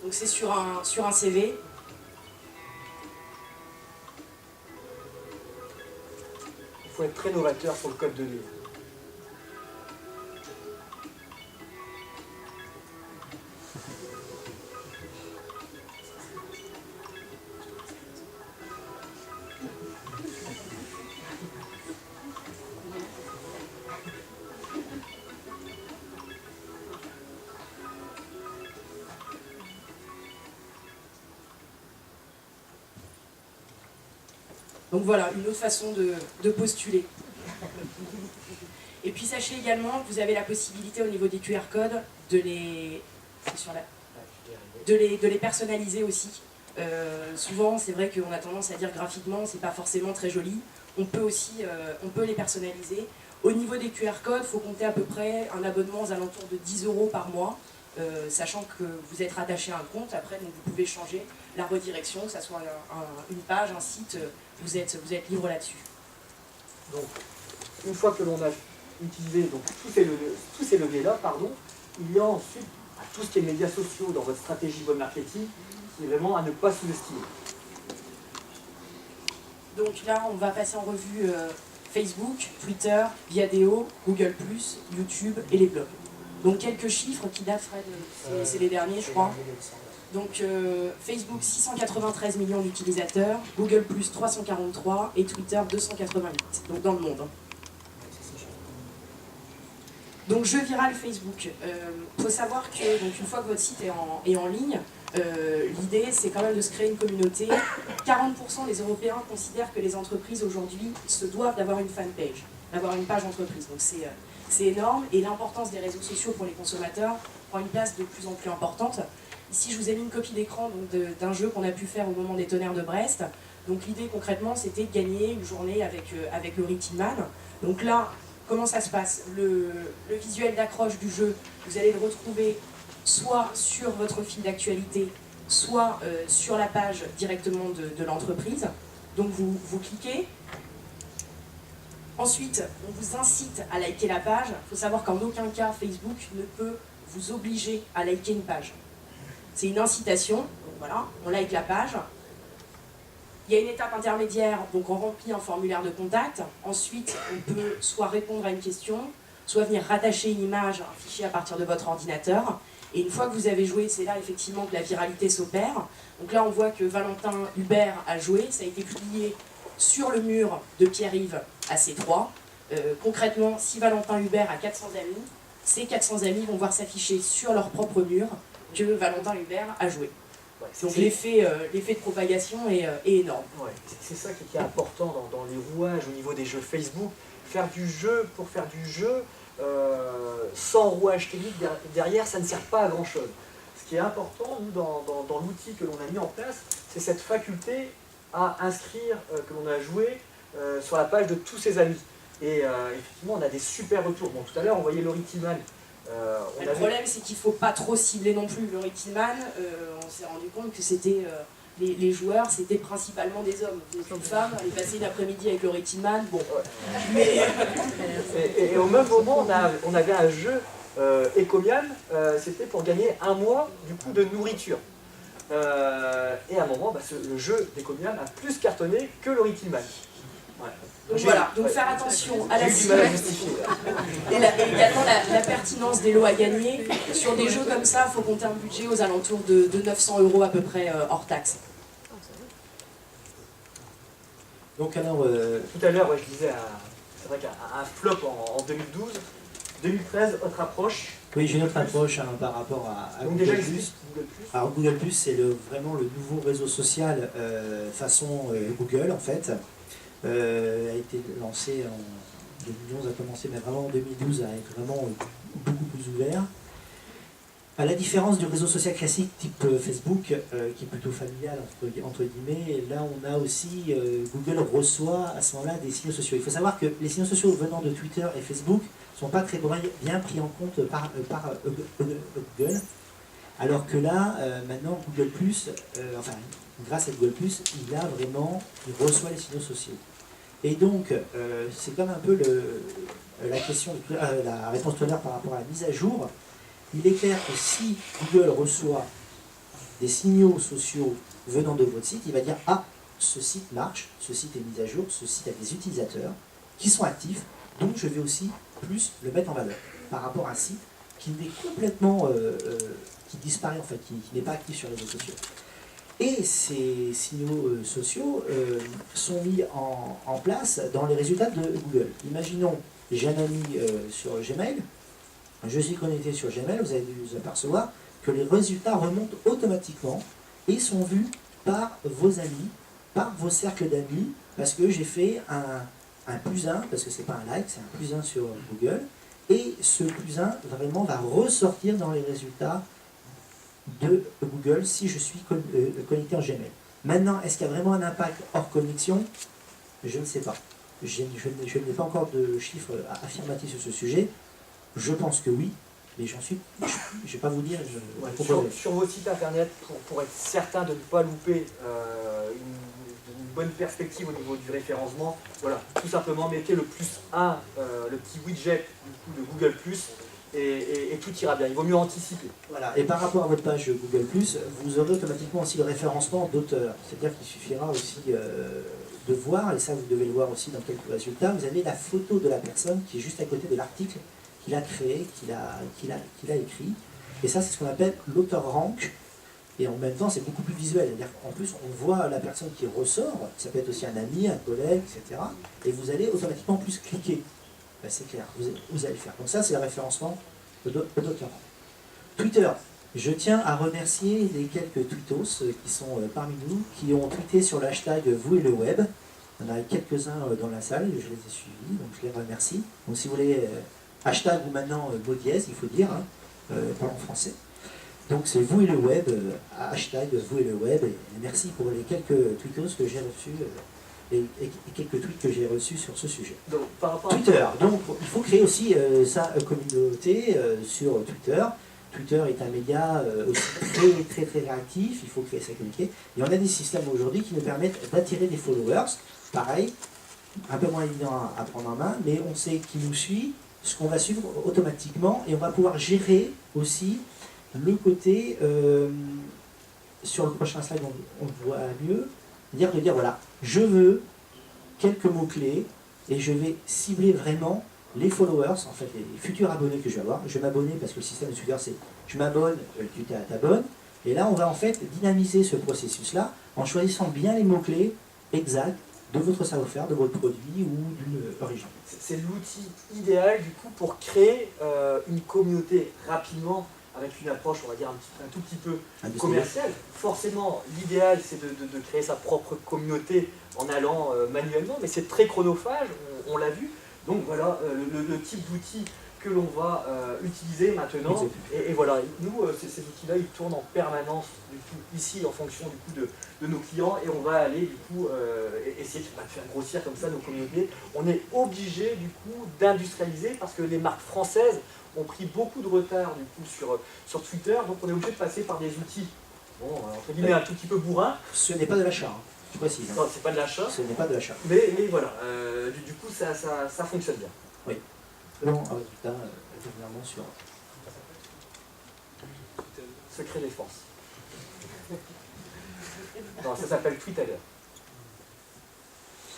Donc c'est sur un CV. Il faut être très novateur sur le code de livre. Donc voilà, une autre façon de postuler. Et puis sachez également que vous avez la possibilité au niveau des QR codes de les personnaliser aussi. Souvent, c'est vrai qu'on a tendance à dire graphiquement, c'est pas forcément très joli. On peut les personnaliser. Au niveau des QR codes, il faut compter à peu près un abonnement aux alentours de 10 € par mois, sachant que vous êtes rattaché à un compte. Après, donc, vous pouvez changer la redirection, que ce soit une page, un site, vous êtes libre là-dessus. Donc, une fois que l'on a utilisé donc, tous ces leviers-là, il y a ensuite tout ce qui est médias sociaux dans votre stratégie web marketing, qui est vraiment à ne pas sous-estimer. Donc là, on va passer en revue Facebook, Twitter, Viadeo, Google+, YouTube et les blogs. Donc quelques chiffres qui datent, Fred, c'est les derniers, je crois. Donc Facebook, 693 millions d'utilisateurs, Google+, 343 et Twitter, 288, donc dans le monde. Donc jeu viral Facebook. Faut savoir que donc, une fois que votre site est en ligne, l'idée c'est quand même de se créer une communauté. 40% des Européens considèrent que les entreprises aujourd'hui se doivent d'avoir une fanpage, d'avoir une page entreprise. Donc c'est énorme et l'importance des réseaux sociaux pour les consommateurs prend une place de plus en plus importante. Ici je vous ai mis une copie d'écran d'un jeu qu'on a pu faire au moment des Tonnerres de Brest. Donc l'idée concrètement c'était de gagner une journée avec le Ritman. Donc là, comment ça se passe? Le visuel d'accroche du jeu, vous allez le retrouver soit sur votre fil d'actualité, soit sur la page directement de l'entreprise. Donc vous cliquez. Ensuite, on vous incite à liker la page. Il faut savoir qu'en aucun cas, Facebook ne peut vous obliger à liker une page. C'est une incitation. Donc voilà, on like la page. Il y a une étape intermédiaire, donc on remplit un formulaire de contact. Ensuite, on peut soit répondre à une question, soit venir rattacher une image, un fichier à partir de votre ordinateur. Et une fois que vous avez joué, c'est là effectivement que la viralité s'opère. Donc là, on voit que Valentin Hubert a joué. Ça a été publié sur le mur de Pierre-Yves à C3. Concrètement, si Valentin Hubert a 400 amis, ces 400 amis vont voir s'afficher sur leur propre mur que Valentin Hubert a joué. Ouais, donc l'effet de propagation est énorme. Ouais, c'est ça qui est important dans les rouages au niveau des jeux Facebook. Faire du jeu pour faire du jeu, sans rouage technique derrière, ça ne sert pas à grand chose. Ce qui est important, nous, dans l'outil que l'on a mis en place, c'est cette faculté à inscrire que l'on a joué sur la page de tous ses amis. Et effectivement, on a des super retours. Bon, tout à l'heure, on voyait Laurie Tillman. Le problème, c'est qu'il ne faut pas trop cibler non plus Laurie Tillman. On s'est rendu compte que c'était les joueurs, c'était principalement des hommes. Une femme, elle est passée l'après-midi avec Laurie Tillman. Bon. Mais... et au même moment, on avait un jeu Ecomian, c'était pour gagner un mois du coup de nourriture. Et à un moment, le jeu d'Ecomian a plus cartonné que Laurie Tillman. Ouais. Donc voilà, donc faire attention à la cible et également la pertinence des lots à gagner. Sur des jeux comme ça, il faut compter un budget aux alentours de 900 € à peu près hors taxe. Donc alors, tout à l'heure, je disais, c'est vrai qu'un flop en 2012, 2013, autre approche. Oui, j'ai une autre approche par rapport à donc Google+. Déjà existe Google+. Alors Google+, c'est vraiment le nouveau réseau social façon Google en fait. A été lancé en 2011, a commencé, mais vraiment en 2012 à être vraiment beaucoup plus ouvert. À la différence du réseau social classique type Facebook, qui est plutôt familial entre guillemets, là on a aussi, Google reçoit à ce moment-là des signaux sociaux. Il faut savoir que les signaux sociaux venant de Twitter et Facebook ne sont pas très bien pris en compte par Google, alors que là, maintenant Google+, enfin grâce à Google+, il reçoit les signaux sociaux. Et donc, c'est comme un peu la réponse tout à l'heure par rapport à la mise à jour. Il est clair que si Google reçoit des signaux sociaux venant de votre site, il va dire ah, ce site marche, ce site est mis à jour, ce site a des utilisateurs qui sont actifs, donc je vais aussi plus le mettre en valeur par rapport à un site qui est complètement, qui disparaît en fait, qui n'est pas actif sur les réseaux sociaux. Et ces signaux sociaux sont mis en place dans les résultats de Google. Imaginons, j'ai un ami sur Gmail, je suis connecté sur Gmail, vous avez dû vous apercevoir que les résultats remontent automatiquement et sont vus par vos amis, par vos cercles d'amis, parce que j'ai fait un +1, parce que c'est pas un like, c'est un +1 sur Google, et ce +1 vraiment va ressortir dans les résultats de Google si je suis connecté en Gmail. Maintenant, est-ce qu'il y a vraiment un impact hors connexion? Je ne sais pas. Je n'ai pas encore de chiffres affirmatifs sur ce sujet. Je pense que oui, mais je ne vais pas vous dire. Sur vos sites internet, pour être certain de ne pas louper une bonne perspective au niveau du référencement, voilà, tout simplement mettez le +1, le petit widget du coup, de Google+, et tout ira bien. Il vaut mieux anticiper. Voilà. Et par rapport à votre page Google+, vous aurez automatiquement aussi le référencement d'auteur. C'est-à-dire qu'il suffira aussi de voir, et ça vous devez le voir aussi dans quelques résultats, vous avez la photo de la personne qui est juste à côté de l'article qu'il a créé, qu'il a écrit. Et ça, c'est ce qu'on appelle l'auteur rank. Et en même temps, c'est beaucoup plus visuel. C'est-à-dire qu'en plus, on voit la personne qui ressort, ça peut être aussi un ami, un collègue, etc. Et vous allez automatiquement plus cliquer. Ben, c'est clair, vous allez le faire. Donc ça, c'est le référencement d'auteur rank. Twitter. Je tiens à remercier les quelques tweetos qui sont parmi nous, qui ont tweeté sur le hashtag vous et le web. Il y en a quelques-uns dans la salle, je les ai suivis, donc je les remercie. Donc si vous voulez, hashtag ou maintenant mot dièse, il faut dire, pas en français. Donc c'est vous et le web, hashtag vous et le web, et merci pour les quelques tweetos que j'ai reçus et quelques tweets que j'ai reçus sur ce sujet. Donc, par rapport Twitter, donc il faut créer aussi sa communauté sur Twitter. Twitter est un média aussi très réactif, il faut créer sa communauté. Et on a des systèmes aujourd'hui qui nous permettent d'attirer des followers. Pareil, un peu moins évident à prendre en main, mais on sait qui nous suit, ce qu'on va suivre automatiquement, et on va pouvoir gérer aussi le côté, sur le prochain slide on le voit mieux, de dire voilà, je veux quelques mots-clés, et je vais cibler vraiment les followers, en fait les futurs abonnés que je vais avoir. Je vais m'abonner parce que le système de Twitter c'est je m'abonne, tu t'abonnes, et là on va en fait dynamiser ce processus-là en choisissant bien les mots-clés exacts de votre savoir-faire, de votre produit ou d'une origine. C'est l'outil idéal du coup pour créer une communauté rapidement avec une approche, on va dire, un tout petit peu commerciale. Forcément, l'idéal c'est de créer sa propre communauté en allant manuellement, mais c'est très chronophage, on l'a vu. Donc voilà le type d'outil que l'on va utiliser maintenant. Et voilà, nous, ces outils-là, ils tournent en permanence du coup, ici en fonction du coup, de nos clients, et on va aller du coup essayer de faire grossir comme ça nos communautés. On est obligé du coup d'industrialiser parce que les marques françaises ont pris beaucoup de retard du coup sur Twitter, donc on est obligé de passer par des outils, bon, entre guillemets, un tout petit peu bourrin. Ce n'est pas de l'achat. Je précise. Non, c'est pas de l'achat. Ce n'est pas de l'achat. Mais voilà, du coup, ça fonctionne bien. Oui. Selon un résultat, dernièrement sur... Secret défense. Non, ça s'appelle Tweetaler.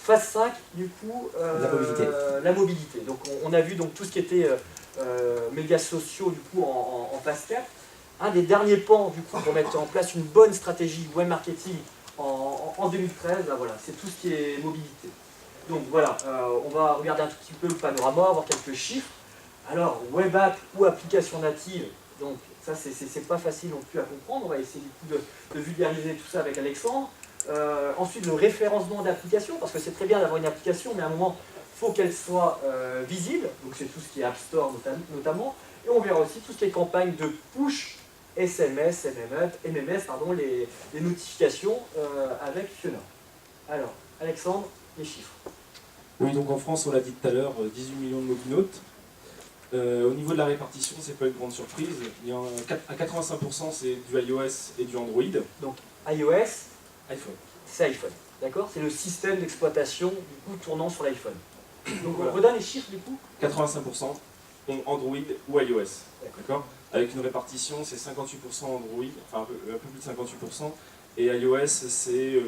Phase 5, du coup, la mobilité. Donc, on a vu donc, tout ce qui était médias sociaux, du coup, en phase 4. Un des derniers pans, du coup, pour mettre en place une bonne stratégie web marketing en 2013, là, voilà, c'est tout ce qui est mobilité. Donc voilà, on va regarder un tout petit peu le panorama, voir quelques chiffres. Alors, web app ou application native, donc ça c'est pas facile non plus à comprendre, on va essayer du coup de vulgariser tout ça avec Alexandre. Ensuite, le référencement d'application, parce que c'est très bien d'avoir une application, mais à un moment, il faut qu'elle soit visible, donc c'est tout ce qui est App Store notamment, et on verra aussi tout ce qui est campagne de push, SMS, MMS, pardon, les notifications avec Fiona. Alors, Alexandre, les chiffres. Oui, donc en France, on l'a dit tout à l'heure, 18 millions de mobinautes. Au niveau de la répartition, c'est pas une grande surprise. Il y a à 85%, c'est du iOS et du Android. Donc, iOS, iPhone. C'est iPhone, d'accord? C'est le système d'exploitation, du coup, tournant sur l'iPhone. Donc, voilà. On redonne les chiffres, du coup? 85% ont Android ou iOS, d'accord? avec une répartition, c'est 58% Android, enfin un peu plus de 58%, et iOS, c'est 25%.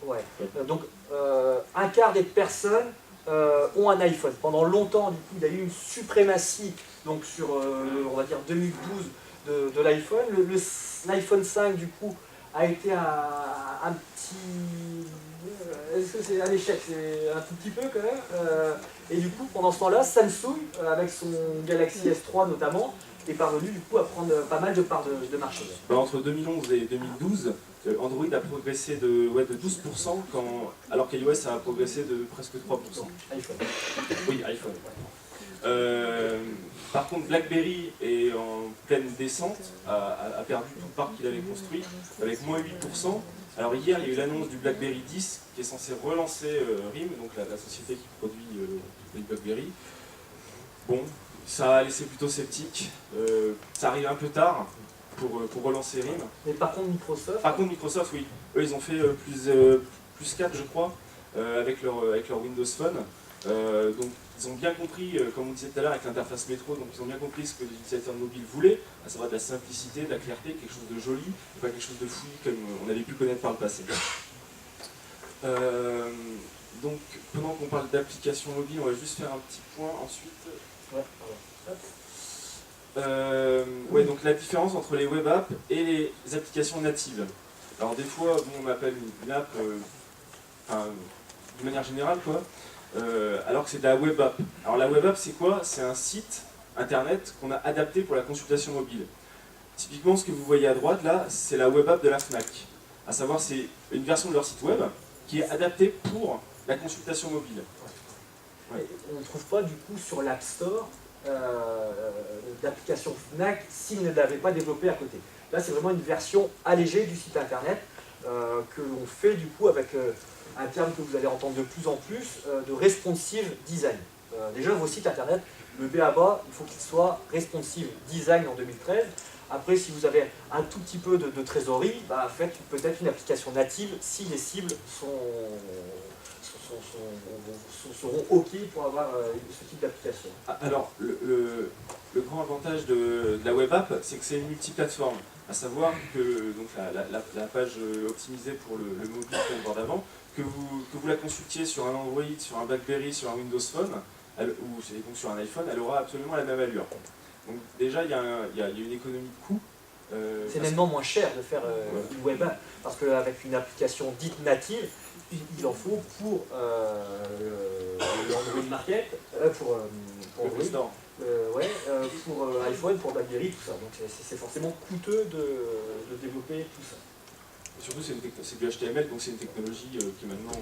Ouais. Donc, un quart des personnes ont un iPhone. Pendant longtemps, du coup, il y a eu une suprématie donc, sur, on va dire, 2012 de l'iPhone. L'iPhone 5, du coup, a été un petit... Est-ce que c'est un échec? C'est un tout petit peu, quand même. Et du coup, pendant ce temps-là, Samsung, avec son Galaxy S3 notamment, est parvenu, du coup, à prendre pas mal de parts de marché. Entre 2011 et 2012, Android a progressé de 12%, alors qu'iOS a progressé de presque 3%. iPhone. Oui, iPhone. Par contre, BlackBerry est en pleine descente, a perdu tout le parc qu'il avait construit, avec moins 8%. Alors hier, il y a eu l'annonce du BlackBerry 10, qui est censé relancer RIM, donc la société qui produit les BlackBerry. Bon, ça a laissé plutôt sceptique. Ça arrive un peu tard pour relancer RIM. Mais par contre, Microsoft... Par contre, Microsoft, oui. Eux, ils ont fait plus 4, je crois, avec leur Windows Phone. Donc, ils ont bien compris, comme on disait tout à l'heure, avec l'interface métro, donc ils ont bien compris ce que les utilisateurs mobiles voulaient, à savoir de la simplicité, de la clarté, quelque chose de joli, et pas quelque chose de fouillis comme on avait pu connaître par le passé. Donc, pendant qu'on parle d'applications mobiles, on va juste faire un petit point ensuite. Ouais, pardon. Ouais, donc la différence entre les web apps et les applications natives. Alors des fois, bon, on appelle une app, de manière générale, quoi, alors que c'est de la web app. Alors la web app, c'est quoi? C'est un site internet qu'on a adapté pour la consultation mobile. Typiquement, ce que vous voyez à droite, là, c'est la web app de la Fnac. À savoir, c'est une version de leur site web qui est adaptée pour la consultation mobile. Ouais. On ne trouve pas, du coup, sur l'App Store d'application Fnac s'ils ne l'avaient pas développé à côté. Là, c'est vraiment une version allégée du site internet que l'on fait du coup avec un terme que vous allez entendre de plus en plus, de responsive design. Déjà, vos sites internet, le B.A.-ba, il faut qu'il soit responsive design en 2013. Après, si vous avez un tout petit peu de trésorerie, bah, faites peut-être une application native si les cibles seront OK pour avoir ce type d'application. Alors, le grand avantage de la web app, c'est que c'est une multiplateforme. À savoir que donc, la page optimisée pour le mobile qu'on voit d'avant, que vous la consultiez sur un Android, sur un BlackBerry, sur un Windows Phone, ou donc sur un iPhone, elle aura absolument la même allure. Donc déjà, il y a une économie de coût. C'est nettement moins cher de faire une web app, parce qu'avec une application dite native, il en faut pour l'Android Market, pour Android, pour iPhone, pour BlackBerry, tout ça. Donc c'est forcément coûteux de développer tout ça. Et surtout, c'est du HTML, donc c'est une technologie qui est maintenant